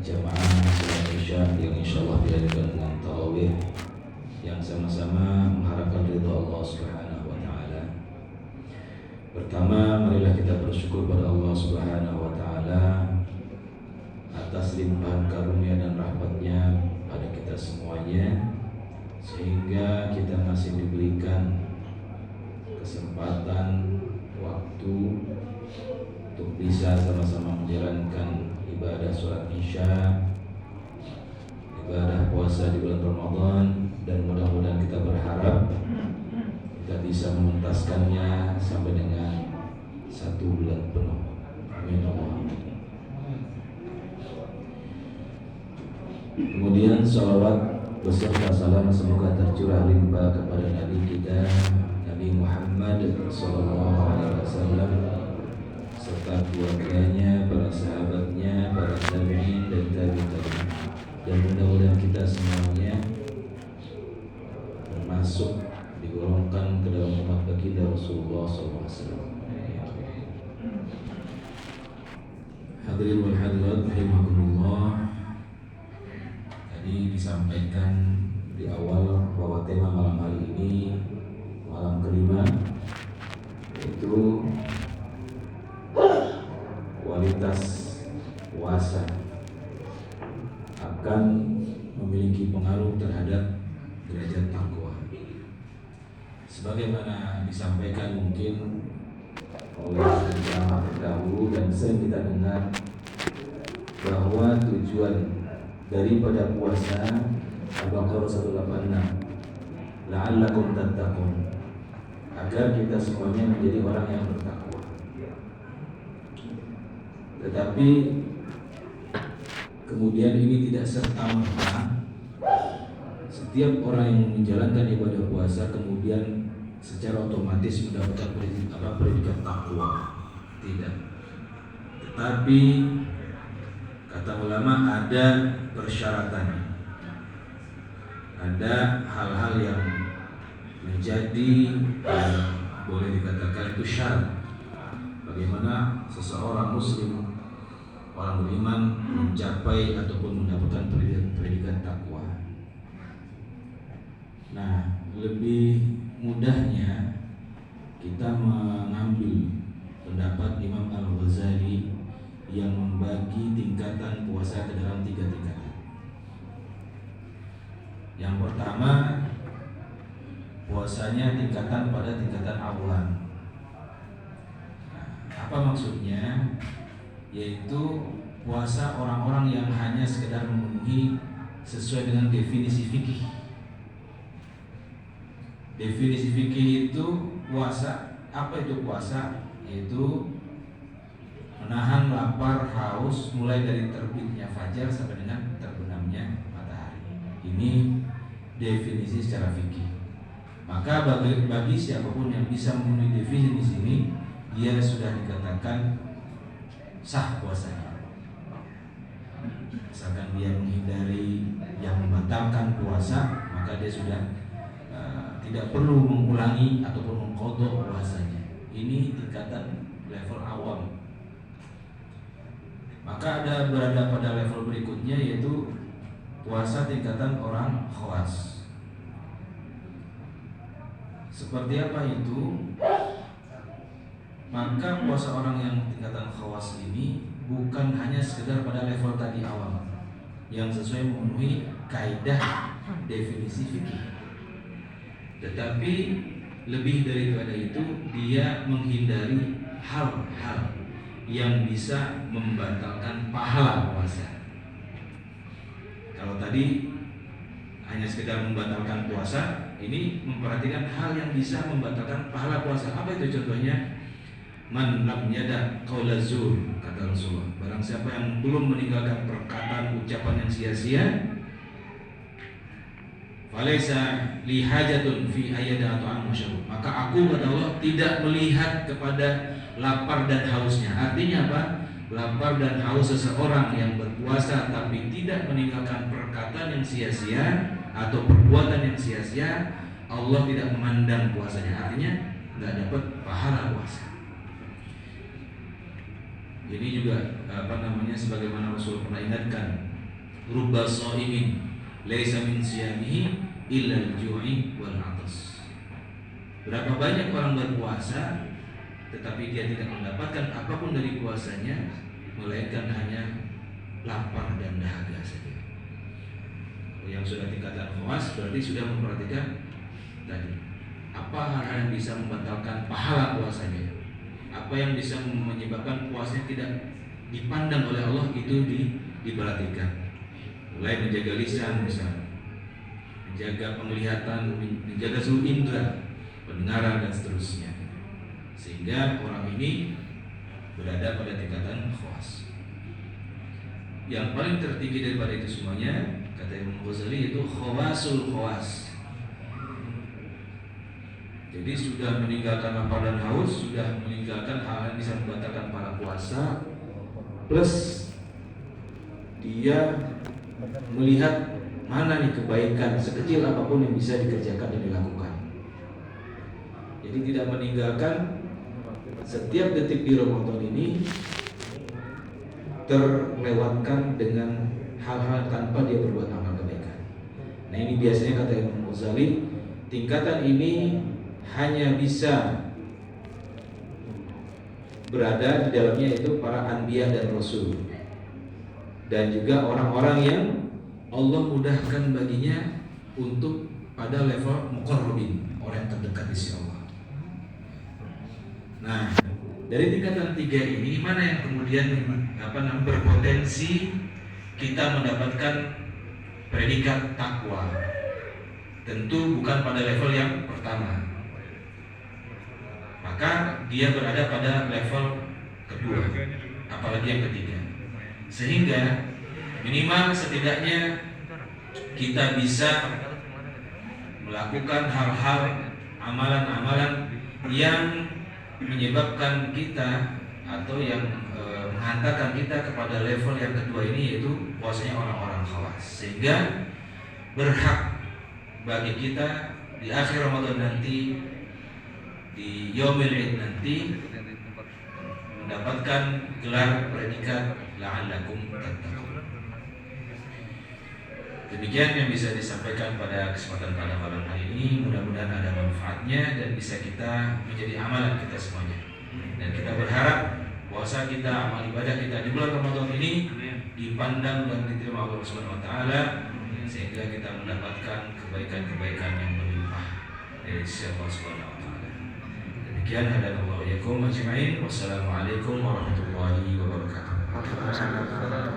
jamaah salat Isya yang insyaallah diadakan dengan tarawih yang sama-sama mengharapkan ridha Allah Subhanahu wa taala. Pertama, marilah kita bersyukur pada Allah Subhanahu wa taala atas limpahan karunia dan rahmat-Nya pada kita semuanya, sehingga kita masih diberikan kesempatan waktu untuk bisa sama-sama menjalankan ibadah sholat Isya, ibadah puasa di bulan Ramadan, dan mudah-mudahan kita berharap kita bisa menuntaskannya sampai dengan 1 bulan penuh. Amin Allah. Kemudian salawat beserta salam semoga tercurah limpah kepada Nabi kita Nabi Muhammad sallallahu alaihi wasallam serta keluarganya, para sahabatnya, para tabi'in dan tabi'in. Dan mudah-mudahan kita semuanya termasuk digolongkan ke dalam umat baginda Rasulullah SAW. Hadirin wal hadirat rahimakumullah. Tadi disampaikan di awal bahwa tema malam hari ini, malam kelima, yaitu kualitas puasa akan memiliki pengaruh terhadap derajat takwa. Sebagaimana disampaikan mungkin oleh ulama terdahulu dan sering kita dengar, bahwa tujuan daripada puasa Al-Baqarah 186, la'allakum tattaqun, agar kita semuanya menjadi orang yang bertakwa. Tetapi kemudian ini tidak serta-merta setiap orang yang menjalankan ibadah puasa kemudian secara otomatis mendapatkan predikat takwa. Tidak. Tetapi kata ulama ada persyaratannya. Ada hal-hal yang menjadi boleh dikatakan itu syarat bagaimana seseorang muslim, orang beriman mencapai ataupun mendapatkan predikat takwa. Nah, lebih mudahnya kita mengambil pendapat Imam Al-Ghazali yang membagi tingkatan puasa ke dalam 3 tingkatan. Yang pertama, puasanya tingkatan pada tingkatan awal. Apa maksudnya? Yaitu puasa orang-orang yang hanya sekedar memenuhi sesuai dengan definisi fikih. Definisi fikih itu puasa, apa itu puasa? Yaitu menahan lapar, haus mulai dari terbitnya fajar sampai dengan terbenamnya matahari. Ini definisi secara fikih. Maka bagi siapapun yang bisa memenuhi definisi ini, dia sudah dikatakan sah puasanya. Misalkan dia menghindari yang membatalkan puasa, maka dia sudah tidak perlu mengulangi ataupun mengqadha puasanya. Ini tingkatan level awam. Maka ada berada pada level berikutnya, yaitu puasa tingkatan orang khawas. Seperti apa itu? Maka puasa orang yang tingkatan khawas ini bukan hanya sekedar pada level tadi awal yang sesuai memenuhi kaidah definisi fikih, tetapi lebih daripada itu dia menghindari hal-hal yang bisa membatalkan pahala puasa. Kalau tadi hanya sekedar membatalkan puasa, ini memperhatikan hal yang bisa membatalkan pahala puasa. Apa itu contohnya? Man lam yada qaula zur, kata Rasulullah. Barang siapa yang belum meninggalkan perkataan ucapan yang sia-sia, falaisa li hajatun fi ayyada at'am masyarub. Maka aku, kata Allah, tidak melihat kepada lapar dan hausnya. Artinya apa? Lapar dan haus seseorang yang berpuasa tapi tidak meninggalkan perkataan yang sia-sia atau perbuatan yang sia-sia, Allah tidak memandang puasanya. Artinya nggak dapat pahala puasa. Ini juga sebagaimana Rasul pernah ingatkan rubba shaimin laisa min siyamihi illa al-ju'i wal 'atas. Berapa banyak orang berpuasa tetapi dia tidak mendapatkan apapun dari puasanya melainkan hanya lapar dan dahaga saja. Yang sudah tingkatan khawas berarti sudah memperhatikan tadi apa hal yang bisa membatalkan pahala puasanya, apa yang bisa menyebabkan puasanya tidak dipandang oleh Allah, itu diperhatikan. Mulai menjaga lisan misalnya, menjaga penglihatan, menjaga seluruh indera, pendengaran dan seterusnya, sehingga orang ini berada pada tingkatan khawas. Yang paling tertinggi daripada itu semuanya, kata Imam Ghazali, itu khawasul khawas. Jadi sudah meninggalkan lapar dan haus, sudah meninggalkan hal yang bisa membatalkan para puasa, plus dia melihat mana nih kebaikan sekecil apapun yang bisa dikerjakan dan dilakukan. Jadi tidak meninggalkan setiap detik di Ramadan ini terlewatkan dengan hal-hal tanpa dia berbuat amal kebaikan. Nah ini biasanya kata Imam Ghazali, tingkatan ini hanya bisa berada di dalamnya itu para anbiya dan rasul, dan juga orang-orang yang Allah mudahkan baginya untuk pada level muqarrabin, orang yang terdekat di sisi Allah. Nah, dari tingkatan 3 ini mana yang kemudian berpotensi kita mendapatkan predikat takwa? Tentu bukan pada level yang pertama, maka dia berada pada level kedua, apalagi yang ketiga. Sehingga minimal setidaknya kita bisa melakukan hal-hal, amalan-amalan yang menyebabkan kita atau yang menghantarkan kita kepada level yang kedua ini, yaitu puasanya orang-orang khawas. Sehingga berhak bagi kita di akhir Ramadan nanti, di Yaumil Id nanti, mendapatkan gelar predikat la'allakum tattaqun. Demikian yang bisa disampaikan pada kesempatan pada malam hari ini. Mudah-mudahan ada manfaatnya dan bisa kita menjadi amalan kita semuanya. Dan kita berharap puasa kita, amal ibadah kita di bulan Ramadan ini dipandang dan diterima Allah Subhanahu wa taala, sehingga kita mendapatkan kebaikan-kebaikan yang berlimpah dari sisi Allah Subhanahu wa taala. Demikian, hadanallahu wa iyyakum ajma'in. Wassalamualaikum warahmatullahi wabarakatuh.